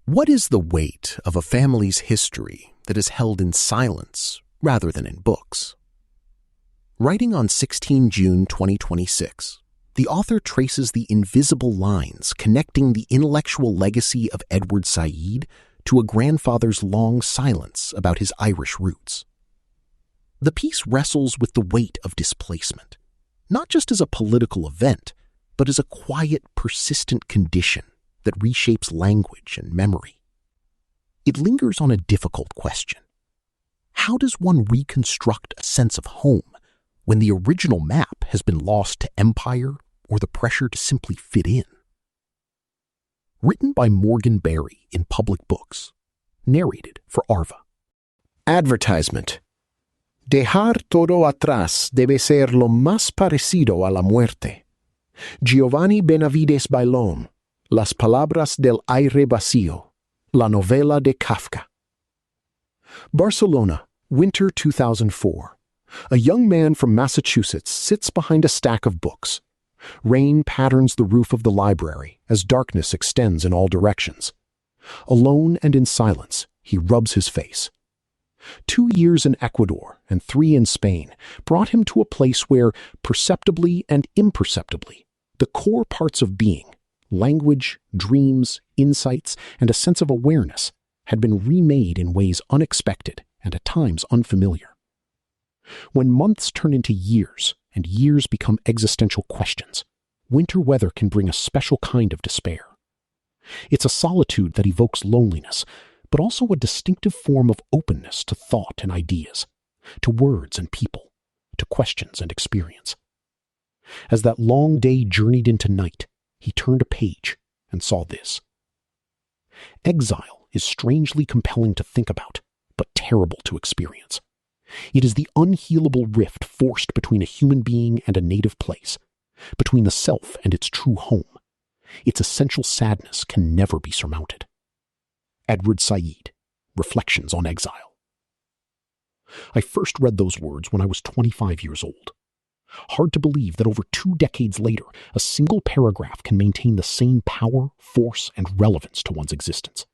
What is the weight of a family's history that is held in silence rather than in books? Writing on 16 June 2026, the author traces the invisible lines connecting the intellectual legacy of Edward Said to a grandfather's long silence about his Irish roots. The piece wrestles with the weight of displacement, not just as a political event, but as a quiet, persistent condition that reshapes language and memory. It lingers on a difficult question. How does one reconstruct a sense of home when the original map has been lost to empire or the pressure to simply fit in? Written by Morgan Berry in Public Books. Narrated for Arva. Advertisement. Dejar todo atrás debe ser lo más parecido a la muerte. Giovanni Benavides Bailón, Las palabras del aire vacío, la novela de Kafka. Barcelona, winter 2004. A young man from Massachusetts sits behind a stack of books. Rain patterns the roof of the library as darkness extends in all directions. Alone and in silence, he rubs his face. 2 years in Ecuador and 3 in Spain brought him to a place where, perceptibly and imperceptibly, the core parts of being, language, dreams, insights, and a sense of awareness, had been remade in ways unexpected and at times unfamiliar. When months turn into years and years become existential questions, winter weather can bring a special kind of despair. It's a solitude that evokes loneliness, but also a distinctive form of openness to thought and ideas, to words and people, to questions and experience. As that long day journeyed into night, he turned a page and saw this. Exile is strangely compelling to think about, but terrible to experience. It is the unhealable rift forced between a human being and a native place, between the self and its true home. Its essential sadness can never be surmounted. Edward Said, Reflections on Exile. I first read those words when I was 25 years old. Hard to believe that over 2 decades later, a single paragraph can maintain the same power, force, and relevance to one's existence.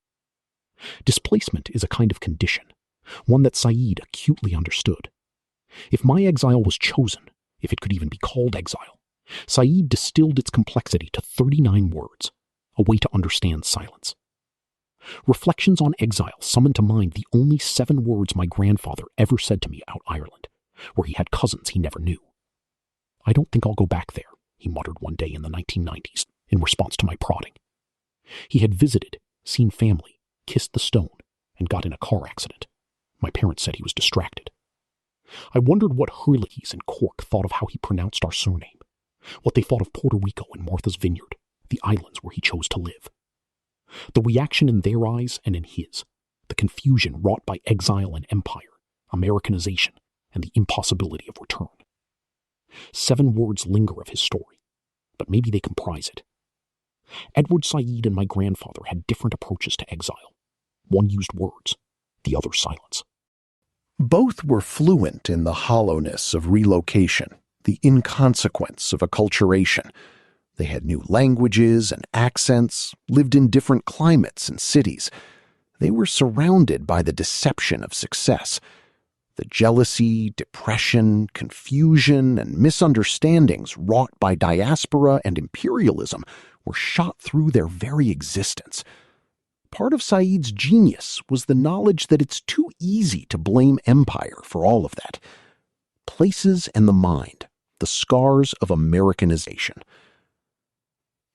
Displacement is a kind of condition, one that Said acutely understood. If my exile was chosen, if it could even be called exile, Said distilled its complexity to 39 words, a way to understand silence. Reflections on Exile summoned to mind the only 7 words my grandfather ever said to me out Ireland, where he had cousins he never knew. "I don't think I'll go back there," he muttered one day in the 1990s in response to my prodding. He had visited, seen family, kissed the stone, and got in a car accident. My parents said he was distracted. I wondered what Hurleys in Cork thought of how he pronounced our surname, what they thought of Puerto Rico and Martha's Vineyard, the islands where he chose to live. The reaction in their eyes and in his, the confusion wrought by exile and empire, Americanization, and the impossibility of return. 7 words linger of his story, but maybe they comprise it. Edward Said and my grandfather had different approaches to exile. One used words, the other silence. Both were fluent in the hollowness of relocation, the inconsequence of acculturation. They had new languages and accents, lived in different climates and cities. They were surrounded by the deception of success. The jealousy, depression, confusion, and misunderstandings wrought by diaspora and imperialism were shot through their very existence. Part of Said's genius was the knowledge that it's too easy to blame empire for all of that. Places and the mind, the scars of Americanization.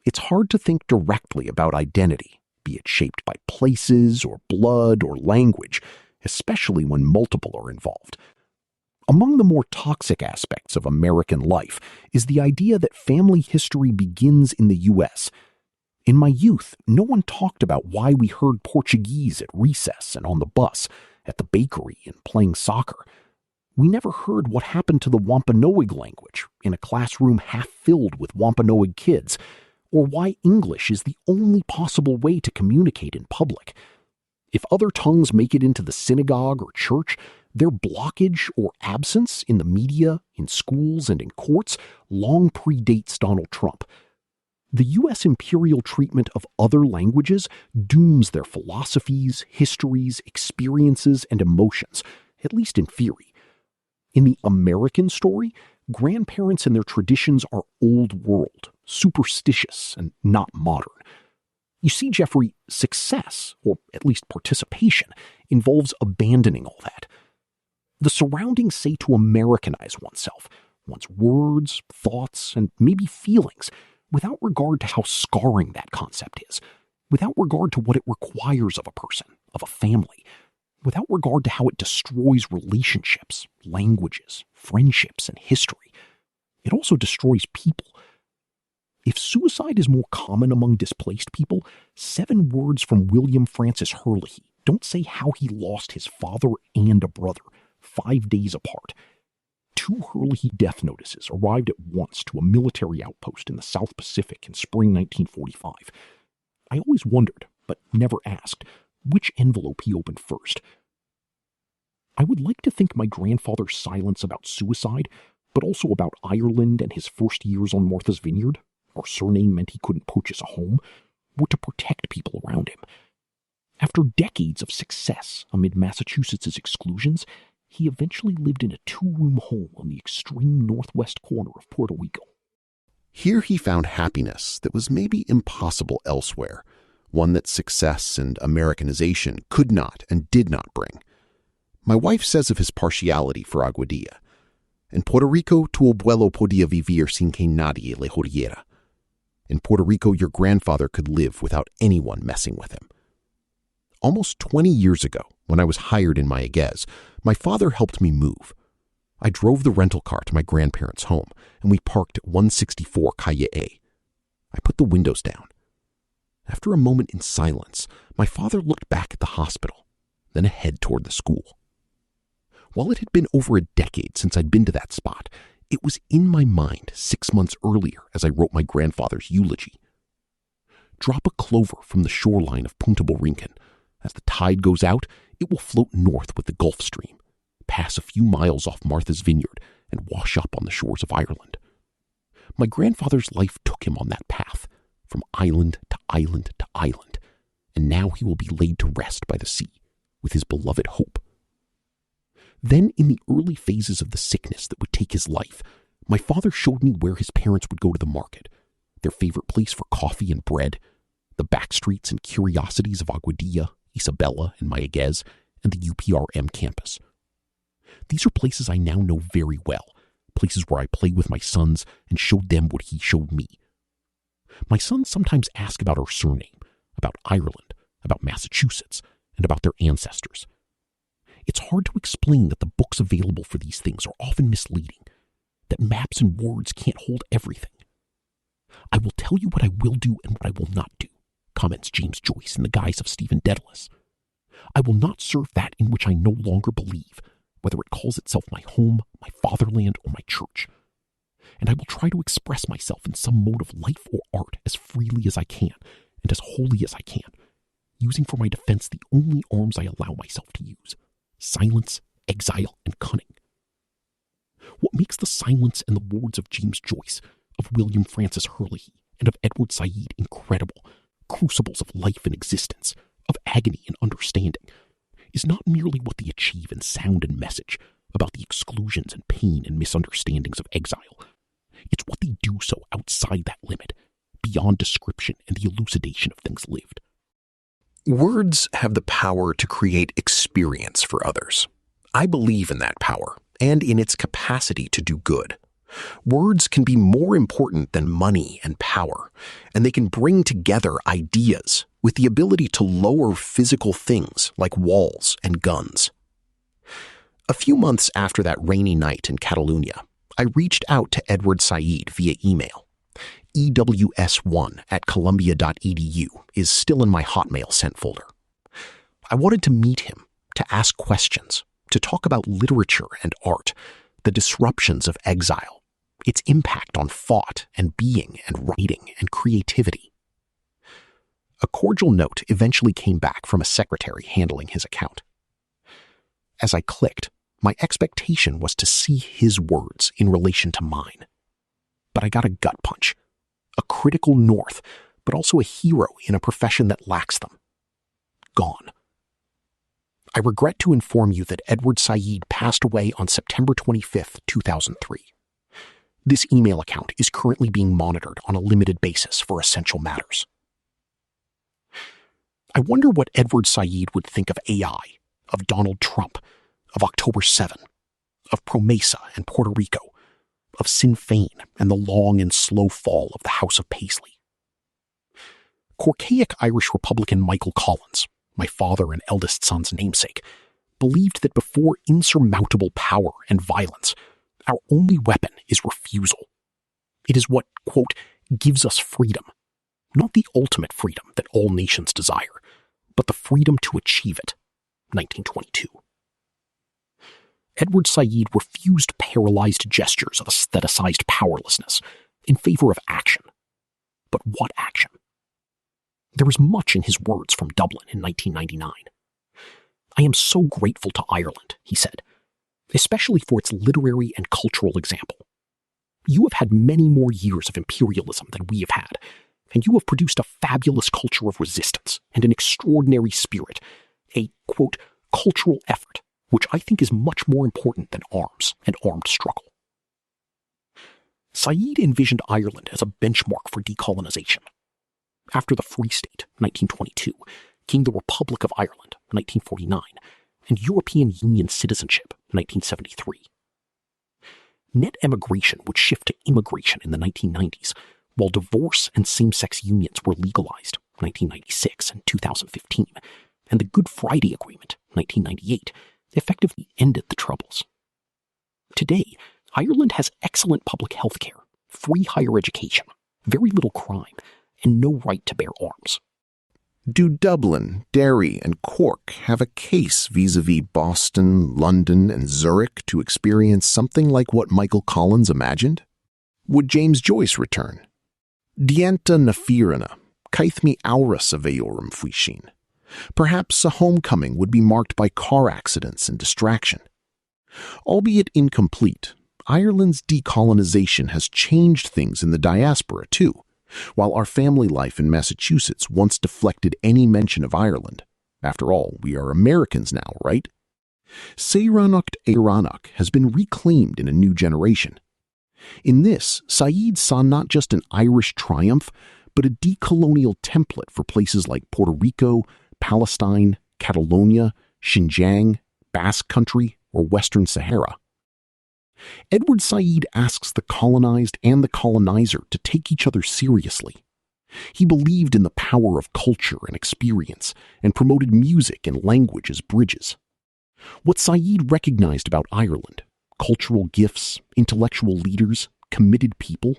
It's hard to think directly about identity, be it shaped by places or blood or language, especially when multiple are involved. Among the more toxic aspects of American life is the idea that family history begins in the U.S. In my youth, no one talked about why we heard Portuguese at recess and on the bus, at the bakery and playing soccer. We never heard what happened to the Wampanoag language in a classroom half filled with Wampanoag kids, or why English is the only possible way to communicate in public. If other tongues make it into the synagogue or church, their blockage or absence in the media, in schools, and in courts long predates Donald Trump. The U.S. imperial treatment of other languages dooms their philosophies, histories, experiences, and emotions, at least in theory. In the American story, grandparents and their traditions are old world, superstitious, and not modern. You see, Jeffrey, success, or at least participation, involves abandoning all that. The surroundings say to Americanize oneself, one's words, thoughts, and maybe feelings, without regard to how scarring that concept is, without regard to what it requires of a person, of a family, without regard to how it destroys relationships, languages, friendships, and history. It also destroys people. If suicide is more common among displaced people, 7 words from William Francis Hurley don't say how he lost his father and a brother, 5 days apart. 2 Hurley death notices arrived at once to a military outpost in the South Pacific in spring 1945. I always wondered, but never asked, which envelope he opened first. I would like to think my grandfather's silence about suicide, but also about Ireland and his first years on Martha's Vineyard, our surname meant he couldn't purchase a home, were to protect people around him. After decades of success amid Massachusetts' exclusions, he eventually lived in a 2-room home on the extreme northwest corner of Puerto Rico. Here he found happiness that was maybe impossible elsewhere, one that success and Americanization could not and did not bring. My wife says of his partiality for Aguadilla, "En Puerto Rico tu abuelo podía vivir sin que nadie le jodiera." In Puerto Rico, your grandfather could live without anyone messing with him. Almost 20 years ago, when I was hired in Mayaguez, my father helped me move. I drove the rental car to my grandparents' home, and we parked at 164 Calle A. I put the windows down. After a moment in silence, my father looked back at the hospital, then ahead toward the school. While it had been over a decade since I'd been to that spot, it was in my mind 6 months earlier as I wrote my grandfather's eulogy. Drop a clover from the shoreline of Punta Borinquen. As the tide goes out, it will float north with the Gulf Stream, pass a few miles off Martha's Vineyard, and wash up on the shores of Ireland. My grandfather's life took him on that path, from island to island to island, and now he will be laid to rest by the sea, with his beloved Hope. Then, in the early phases of the sickness that would take his life, my father showed me where his parents would go to the market, their favorite place for coffee and bread, the back streets and curiosities of Aguadilla, Isabela, and Mayaguez, and the UPRM campus. These are places I now know very well, places where I play with my sons and showed them what he showed me. My sons sometimes ask about our surname, about Ireland, about Massachusetts, and about their ancestors. It's hard to explain that the books available for these things are often misleading, that maps and words can't hold everything. "I will tell you what I will do and what I will not do," comments James Joyce in the guise of Stephen Dedalus. "I will not serve that in which I no longer believe, whether it calls itself my home, my fatherland, or my church. And I will try to express myself in some mode of life or art as freely as I can, and as wholly as I can, using for my defense the only arms I allow myself to use: silence, exile, and cunning." What makes the silence and the words of James Joyce, of William Francis Hurley, and of Edward Said incredible, crucibles of life and existence, of agony and understanding, is not merely what they achieve in sound and message, about the exclusions and pain and misunderstandings of exile. It's what they do so outside that limit, beyond description and the elucidation of things lived. Words have the power to create experience for others. I believe in that power and in its capacity to do good. Words can be more important than money and power, and they can bring together ideas with the ability to lower physical things like walls and guns. A few months after that rainy night in Catalonia, I reached out to Edward Said via email. ews1@columbia.edu is still in my Hotmail sent folder. I wanted to meet him, to ask questions, to talk about literature and art, the disruptions of exile, its impact on thought and being and writing and creativity. A cordial note eventually came back from a secretary handling his account. As I clicked, my expectation was to see his words in relation to mine. But I got a gut punch. a critical north, but also a hero in a profession that lacks them. Gone. I regret to inform you that Edward Said passed away on September 25th, 2003. This email account is currently being monitored on a limited basis for essential matters. I wonder what Edward Said would think of AI, of Donald Trump, of October 7, of PROMESA and Puerto Rico, of Sinn Féin and the long and slow fall of the House of Paisley. Corchaic Irish Republican Michael Collins, my father and eldest son's namesake, believed that before insurmountable power and violence, our only weapon is refusal. It is what, quote, gives us freedom. Not the ultimate freedom that all nations desire, but the freedom to achieve it. 1922. Edward Said refused paralyzed gestures of aestheticized powerlessness in favor of action. But what action? There is much in his words from Dublin in 1999. I am so grateful to Ireland, he said, especially for its literary and cultural example. You have had many more years of imperialism than we have had, and you have produced a fabulous culture of resistance and an extraordinary spirit, a, quote, cultural effort, which I think is much more important than arms and armed struggle. Said envisioned Ireland as a benchmark for decolonization. After the Free State, 1922, came the Republic of Ireland, 1949, and European Union citizenship, 1973. Net emigration would shift to immigration in the 1990s, while divorce and same-sex unions were legalized, 1996 and 2015, and the Good Friday Agreement, 1998, effectively ended the Troubles. Today, Ireland has excellent public health care, free higher education, very little crime, and no right to bear arms. Do Dublin, Derry, and Cork have a case vis-a-vis Boston, London, and Zurich to experience something like what Michael Collins imagined? Would James Joyce return? Dienta na fianna, caith mi aura sa veorum fuishin. Perhaps a homecoming would be marked by car accidents and distraction. Albeit incomplete, Ireland's decolonization has changed things in the diaspora too, while our family life in Massachusetts once deflected any mention of Ireland. After all, we are Americans now, right? Seiranach Éireannach has been reclaimed in a new generation. In this, Said saw not just an Irish triumph, but a decolonial template for places like Puerto Rico, Palestine, Catalonia, Xinjiang, Basque Country, or Western Sahara. Edward Said asks the colonized and the colonizer to take each other seriously. He believed in the power of culture and experience and promoted music and language as bridges. What Said recognized about Ireland, cultural gifts, intellectual leaders, committed people,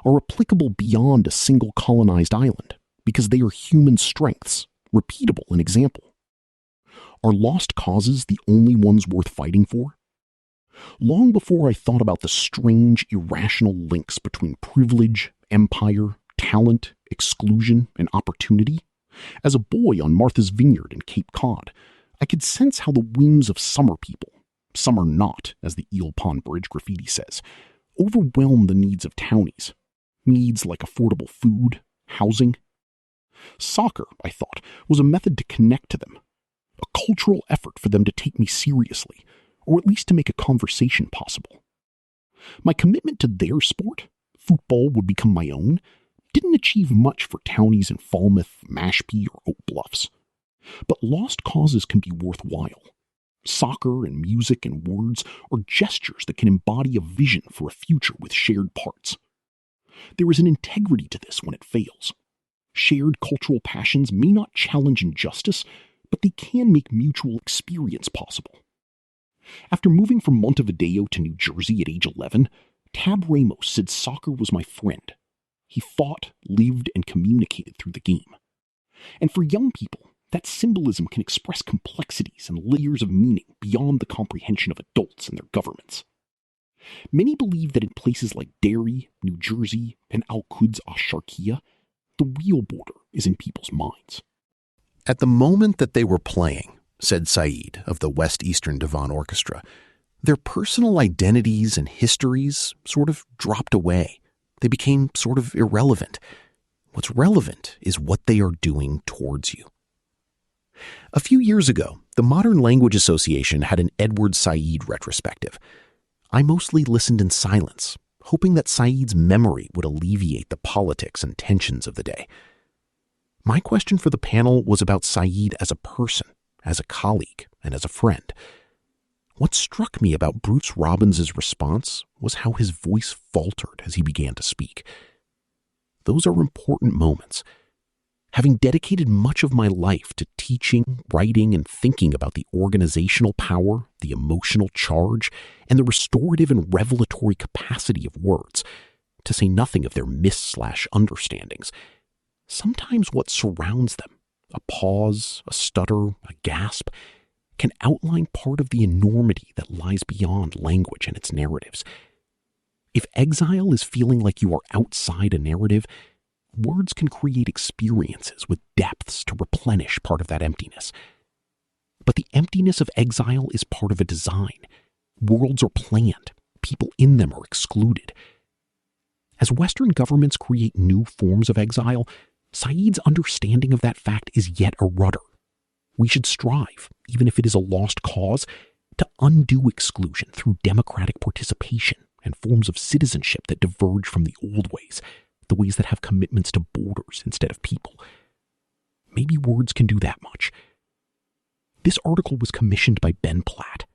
are applicable beyond a single colonized island because they are human strengths, repeatable in example. Are lost causes the only ones worth fighting for? Long before I thought about the strange, irrational links between privilege, empire, talent, exclusion, and opportunity, as a boy on Martha's Vineyard in Cape Cod, I could sense how the whims of summer people, some are not, as the Eel Pond Bridge graffiti says, overwhelm the needs of townies, needs like affordable food, housing. Soccer, I thought, was a method to connect to them, a cultural effort for them to take me seriously, or at least to make a conversation possible. My commitment to their sport, football would become my own, didn't achieve much for townies in Falmouth, Mashpee, or Oak Bluffs. But lost causes can be worthwhile. Soccer and music and words are gestures that can embody a vision for a future with shared parts. There is an integrity to this when it fails. Shared cultural passions may not challenge injustice, but they can make mutual experience possible. After moving from Montevideo to New Jersey at age 11, Tab Ramos said soccer was my friend. He fought, lived, and communicated through the game. And for young people, that symbolism can express complexities and layers of meaning beyond the comprehension of adults and their governments. Many believe that in places like Derry, New Jersey, and Al-Quds Asharkia, the real border is in people's minds. At the moment that they were playing, said Said of the West Eastern Divan Orchestra, their personal identities and histories sort of dropped away. They became sort of irrelevant. What's relevant is what they are doing towards you. A few years ago, the Modern Language Association had an Edward Said retrospective. I mostly listened in silence, hoping that Said's memory would alleviate the politics and tensions of the day. My question for the panel was about Said as a person, as a colleague, and as a friend. What struck me about Bruce Robbins' response was how his voice faltered as he began to speak. Those are important moments. Having dedicated much of my life to teaching, writing, and thinking about the organizational power, the emotional charge, and the restorative and revelatory capacity of words, to say nothing of their mis/understandings, sometimes what surrounds them, a pause, a stutter, a gasp, can outline part of the enormity that lies beyond language and its narratives. If exile is feeling like you are outside a narrative, words can create experiences with depths to replenish part of that emptiness. But the emptiness of exile is part of a design. Worlds are planned. People in them are excluded. As Western governments create new forms of exile, Said's understanding of that fact is yet a rudder. We should strive, even if it is a lost cause, to undo exclusion through democratic participation and forms of citizenship that diverge from the old ways, the ways that have commitments to borders instead of people. Maybe words can do that much. This article was commissioned by Ben Platt.